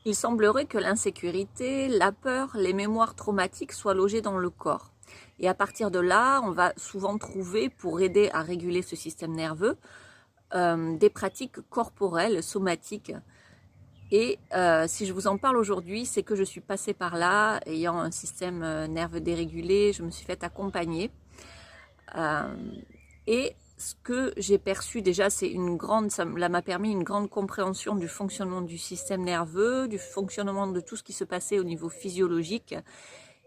Il semblerait que l'insécurité, la peur, les mémoires traumatiques soient logées dans le corps. Et à partir de là, on va souvent trouver, pour aider à réguler ce système nerveux, des pratiques corporelles, somatiques. Et si je vous en parle aujourd'hui, c'est que je suis passée par là, ayant un système nerveux dérégulé, je me suis fait accompagner. Et ce que j'ai perçu déjà, ça m'a permis une grande compréhension du fonctionnement du système nerveux, du fonctionnement de tout ce qui se passait au niveau physiologique.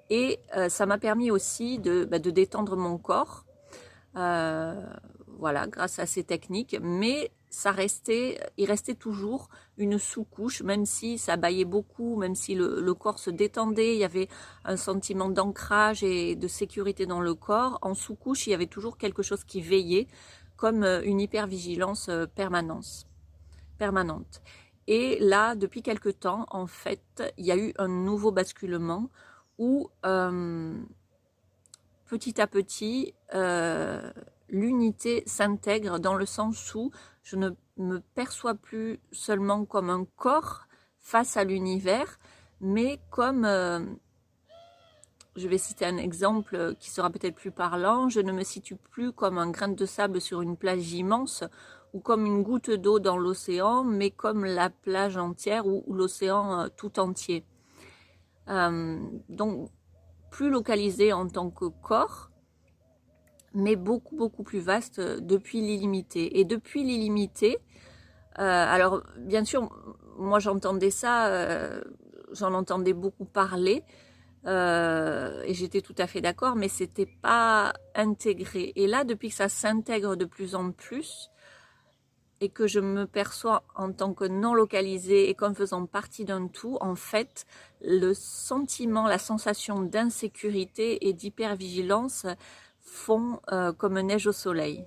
Et ça m'a permis aussi de détendre mon corps, voilà, grâce à ces techniques. Mais il restait toujours une sous-couche, même si ça bâillait beaucoup, même si le corps se détendait, il y avait un sentiment d'ancrage et de sécurité dans le corps. En sous-couche, il y avait toujours quelque chose qui veillait, comme une hypervigilance permanente. Et là, depuis quelque temps, en fait, il y a eu un nouveau basculement où petit à petit, l'unité s'intègre dans le sens où je ne me perçois plus seulement comme un corps face à l'univers, mais comme, je vais citer un exemple qui sera peut-être plus parlant, je ne me situe plus comme un grain de sable sur une plage immense ou comme une goutte d'eau dans l'océan, mais comme la plage entière ou l'océan tout entier. Donc, plus localisé en tant que corps, mais beaucoup plus vaste depuis l'illimité. Et depuis l'illimité, alors bien sûr, moi j'entendais ça, j'en entendais beaucoup parler, et j'étais tout à fait d'accord, mais c'était pas intégré. Et là, depuis que ça s'intègre de plus en plus, et que je me perçois en tant que non localisée et comme faisant partie d'un tout, en fait, le sentiment, la sensation d'insécurité et d'hypervigilance font comme neige au soleil.